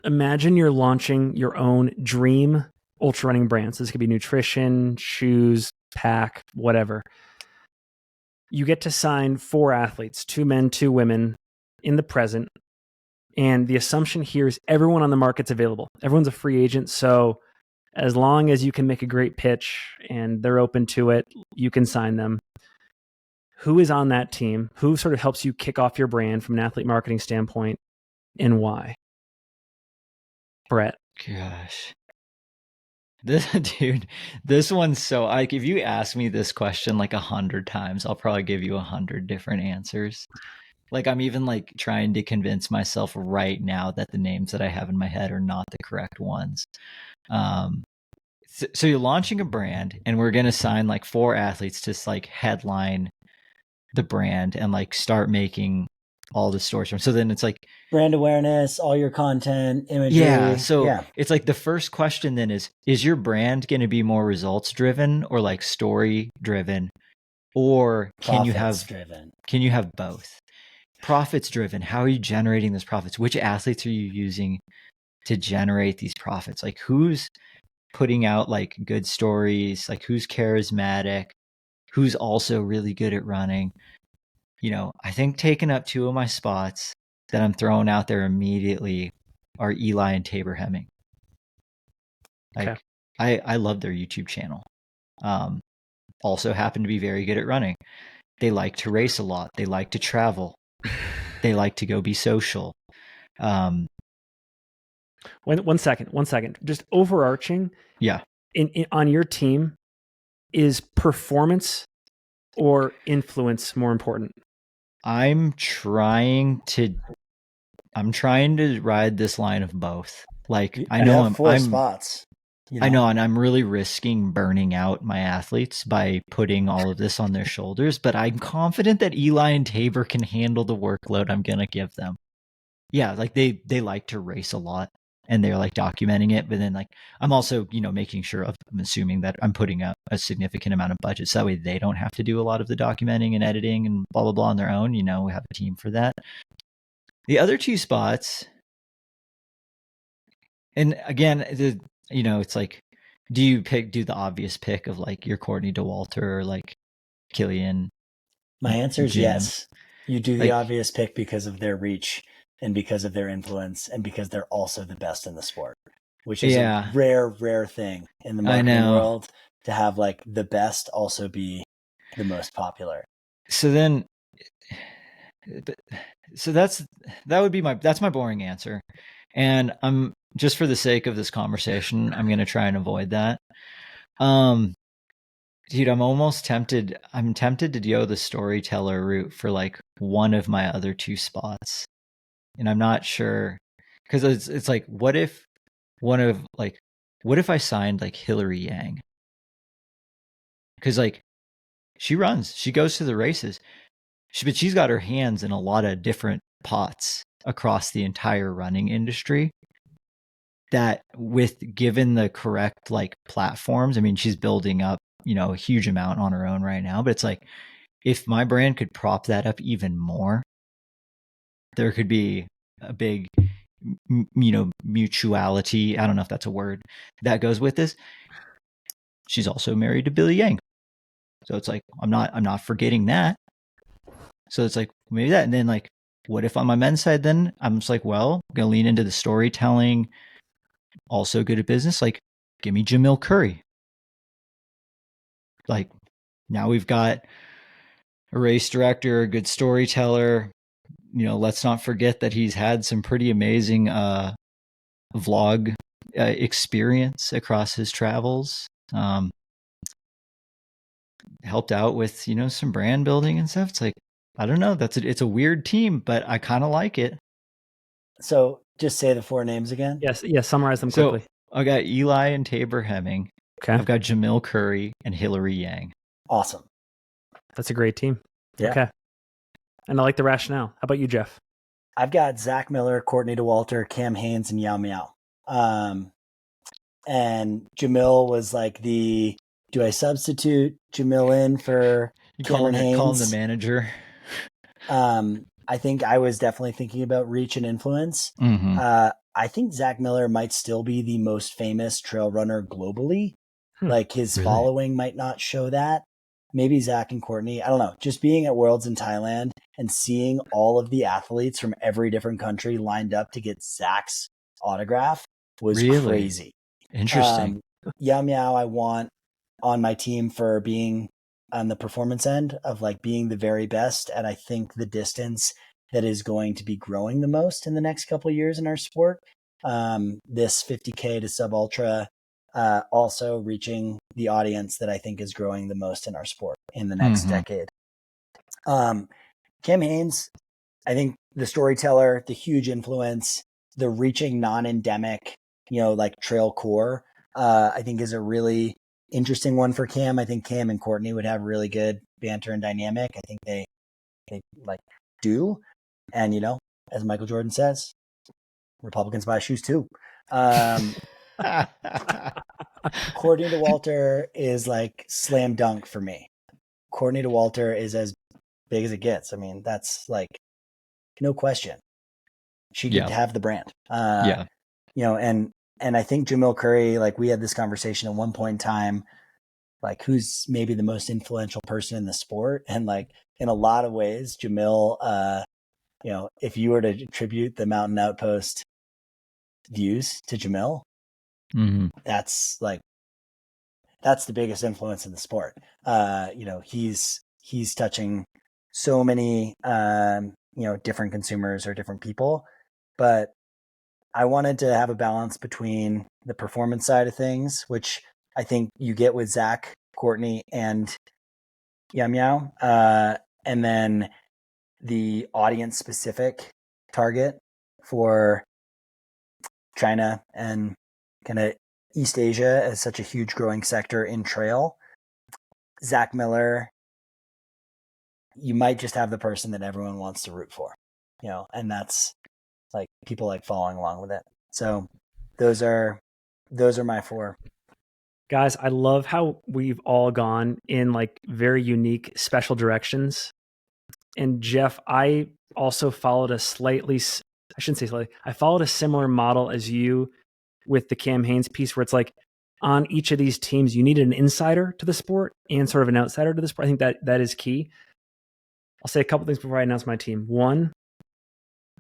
imagine you're launching your own dream ultra running brands. This could be nutrition, shoes, pack, whatever. You get to sign 4 athletes, 2 men, 2 women in the present. And the assumption here is everyone on the market's available. Everyone's a free agent. So as long as you can make a great pitch and they're open to it, you can sign them. Who is on that team? Who sort of helps you kick off your brand from an athlete marketing standpoint, and why? Brett. Gosh. This one's so, like, if you ask me this question like 100 times, I'll probably give you 100 different answers. Like, I'm even like trying to convince myself right now that the names that I have in my head are not the correct ones. So you're launching a brand, and we're going to sign like 4 athletes to like headline the brand and like start making all the stores. So then it's like brand awareness, all your content, imagery. Yeah. So it's like the first question then is your brand going to be more results driven or like story driven, or can you have both? Profits driven. How are you generating those profits? Which athletes are you using to generate these profits? Like, who's putting out like good stories? Like, who's charismatic? Who's also really good at running? You know, I think taking up 2 of my spots that I'm throwing out there immediately are Eli and Tabor Hemming. Like, okay. I love their YouTube channel. Also happen to be very good at running. They like to race a lot. They like to travel. They like to go be social. One second. Just overarching. Yeah. On your team, is performance or influence more important? I'm trying to ride this line of both. Like, I know I'm 4 spots. I know, and I'm really risking burning out my athletes by putting all of this on their shoulders, but I'm confident that Eli and Tabor can handle the workload I'm going to give them. Yeah, like they like to race a lot and they're like documenting it, but then like I'm also, making sure I'm assuming that I'm putting up a significant amount of budget so that way they don't have to do a lot of the documenting and editing and blah, blah, blah on their own. We have a team for that. The other 2 spots, and again, it's like, do you do the obvious pick of like your Courtney Dauwalter or like Killian? My answer is yes. You do the obvious pick because of their reach and because of their influence and because they're also the best in the sport, which is a rare thing in the marketing world to have like the best also be the most popular. So that's my boring answer. And I'm just, for the sake of this conversation, I'm going to try and avoid that. Dude, I'm almost tempted. I'm tempted to go the storyteller route for like one of my other 2 spots. And I'm not sure, because it's like, what if I signed like Hillary Yang? Because like she runs, she goes to the races, but she's got her hands in a lot of different pots across the entire running industry. That given the correct like platforms, I mean, she's building up, a huge amount on her own right now, but it's like, if my brand could prop that up even more, there could be a big, mutuality. I don't know if that's a word that goes with this. She's also married to Billy Yang. So it's like, I'm not forgetting that. So it's like, maybe that. And then like, what if on my men's side, then I'm just like, well, I'm going to lean into the storytelling, also good at business. Like, give me Jamil Coury. Like, now we've got a race director, a good storyteller. Let's not forget that he's had some pretty amazing vlog experience across his travels. Helped out with, some brand building and stuff. It's like, I don't know. It's a weird team, but I kind of like it. So just say the 4 names again. Yes. Summarize them quickly. So I got Eli and Tabor Hemming. Okay. I've got Jamil Coury and Hillary Yang. Awesome. That's a great team. Yeah. Okay. And I like the rationale. How about you, Jeff? I've got Zach Miller, Courtney Dauwalter, Cam Haynes, and Yao Miao. And Jamil was like do I substitute Jamil in for Cameron Haynes? Call him the manager. I think I was definitely thinking about reach and influence. Mm-hmm. I think Zach Miller might still be the most famous trail runner globally. Like his following might not show that. Maybe Zach and Courtney, I don't know. Just being at Worlds in Thailand and seeing all of the athletes from every different country lined up to get Zach's autograph was crazy. Interesting. Yao Miao, I want on my team for being on the performance end of like being the very best. And I think the distance that is going to be growing the most in the next couple of years in our sport, this 50K to sub ultra, also reaching the audience that I think is growing the most in our sport in the next decade. Cam Hanes, I think the storyteller, the huge influence, the reaching non-endemic, like trail core, I think is a really interesting one for Cam. I think Cam and Courtney would have really good banter and dynamic. I think they like do. And, as Michael Jordan says, Republicans buy shoes too. Courtney Dauwalter is like slam dunk for me. Courtney Dauwalter is as big as it gets. I mean, that's like no question. She could have the brand. And I think Jamil Coury, like we had this conversation at one point in time, like who's maybe the most influential person in the sport. And like in a lot of ways, Jamil, if you were to attribute the Mountain Outpost views to Jamil, that's the biggest influence in the sport. He's touching so many, different consumers or different people, but I wanted to have a balance between the performance side of things, which I think you get with Zach, Courtney, and Yao Miao, and then the audience specific target for China and kind of East Asia as such a huge growing sector in trail. Zach Miller, you might just have the person that everyone wants to root for, and that's like people like following along with it. So those are my four. Guys, I love how we've all gone in like very unique special directions. And Jeff, I also followed I followed a similar model as you with the Cam Hanes piece, where it's like on each of these teams, you needed an insider to the sport and sort of an outsider to the sport. I think that is key. I'll say a couple things before I announce my team. One,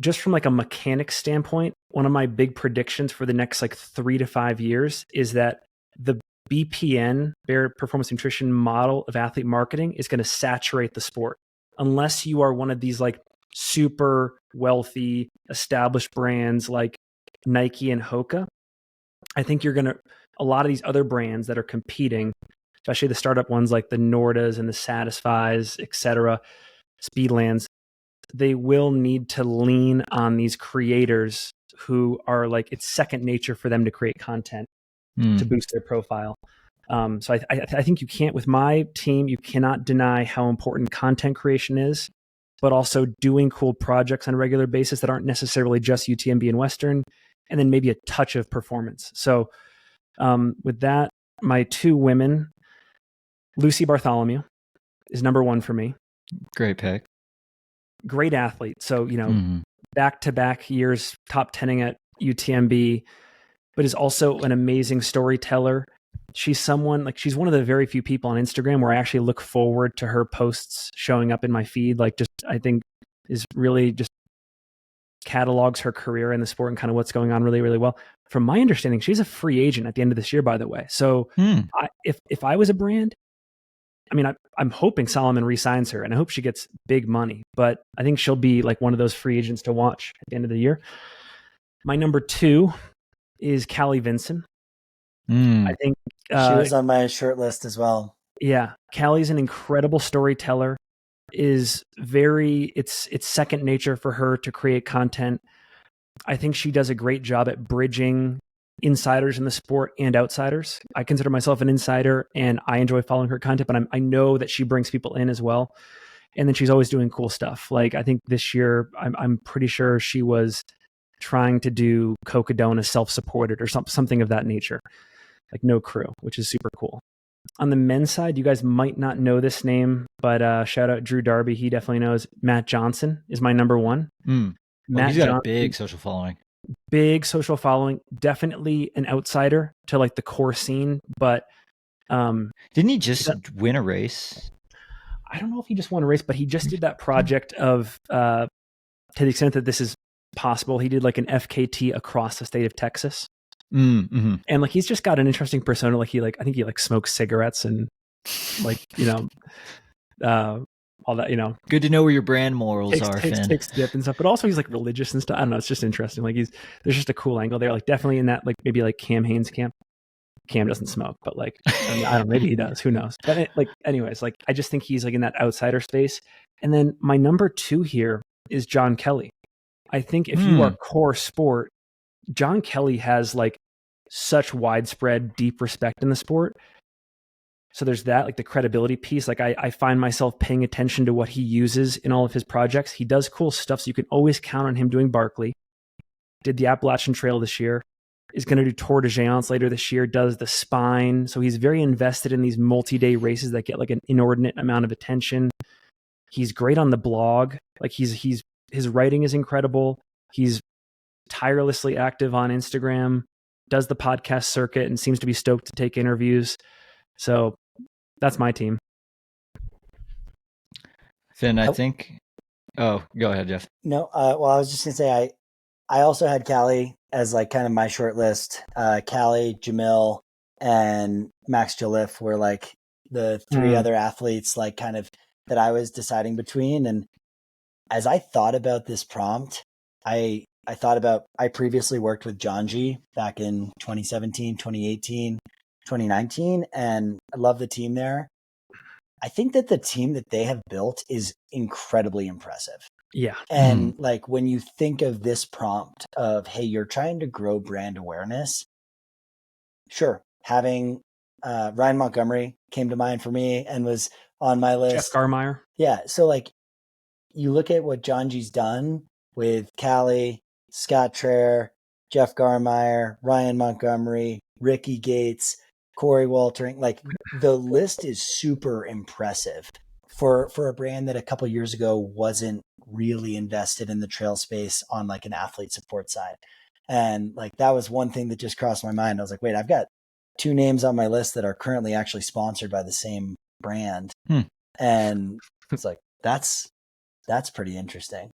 just from like a mechanics standpoint, one of my big predictions for the next like 3 to 5 years is that the BPN, Bare Performance Nutrition model of athlete marketing is going to saturate the sport. Unless you are one of these like super wealthy established brands like Nike and Hoka, I think a lot of these other brands that are competing, especially the startup ones like the Nordas and the Satisfies, etc., Speedlands, they will need to lean on these creators who are like, it's second nature for them to create content to boost their profile. So I think you can't, with my team, you cannot deny how important content creation is, but also doing cool projects on a regular basis that aren't necessarily just UTMB and Western, and then maybe a touch of performance. So with that, my two women, Lucy Bartholomew is number one for me. Great pick. Great athlete. So, back-to-back years, top 10ing at UTMB, but is also an amazing storyteller. She's she's one of the very few people on Instagram where I actually look forward to her posts showing up in my feed. Like, just, I think is really just catalogs her career in the sport and kind of what's going on really, really well. From my understanding, she's a free agent at the end of this year, by the way. So if I was a brand, I mean, I'm hoping Solomon re-signs her and I hope she gets big money, but I think she'll be like one of those free agents to watch at the end of the year. My number two is Callie Vinson. I think she was on my short list as well. Yeah. Callie's an incredible storyteller, it's second nature for her to create content. I think she does a great job at bridging insiders in the sport and outsiders. I consider myself an insider and I enjoy following her content, but I know that she brings people in as well. And then she's always doing cool stuff. Like I think this year, I'm pretty sure she was trying to do Cocodona self-supported or something of that nature, like no crew, which is super cool. On the men's side, you guys might not know this name, but shout out Drew Darby. He definitely knows. Matt Johnson is my number one. Well, he's got a big social following. big social following, definitely an outsider to like the core scene, but didn't he just win a race? I don't know if he just won a race, but he just did that project of to the extent that this is possible, he did like an FKT across the state of Texas. Mm-hmm. And like he's just got an interesting persona. Like I think he like smokes cigarettes and like, all that, Good to know where your brand morals are, Finn. Takes dip and stuff, but also he's like religious and stuff. I don't know. It's just interesting. Like there's just a cool angle there. Like definitely in that, like maybe like Cam Hanes camp. Cam doesn't smoke, but like, I don't know, maybe he does. Who knows? But anyways, like I just think he's like in that outsider space. And then my number 2 here is John Kelly. I think if you are core sport, John Kelly has like such widespread, deep respect in the sport. So there's that, like the credibility piece. Like I find myself paying attention to what he uses in all of his projects. He does cool stuff. So you can always count on him doing Barkley. Did the Appalachian Trail this year. Is going to do Tour de Géance later this year. Does the Spine. So he's very invested in these multi-day races that get like an inordinate amount of attention. He's great on the blog. Like his writing is incredible. He's tirelessly active on Instagram. Does the podcast circuit and seems to be stoked to take interviews. So that's my team. Finn, I think. Oh, go ahead, Jeff. No, well, I was just gonna say I also had Callie as like kind of my short list. Callie, Jamil, and Max Jalif were like the 3 other athletes, like kind of that I was deciding between. And as I thought about this prompt, I thought about I previously worked with John G back in 2017, 2018, 2019, and I love the team there. I think that the team that they have built is incredibly impressive. Yeah. And like when you think of this prompt of, hey, you're trying to grow brand awareness, sure, having Ryan Montgomery came to mind for me and was on my list. Jeff Garmeyer. Yeah. So like you look at what John G's done with Callie, Scott Traer, Jeff Garmeyer, Ryan Montgomery, Ricky Gates, Corey Waltering, like the list is super impressive for a brand that a couple of years ago wasn't really invested in the trail space on like an athlete support side. And like that was one thing that just crossed my mind. I was like, wait, I've got 2 names on my list that are currently actually sponsored by the same brand. And it's like that's pretty interesting.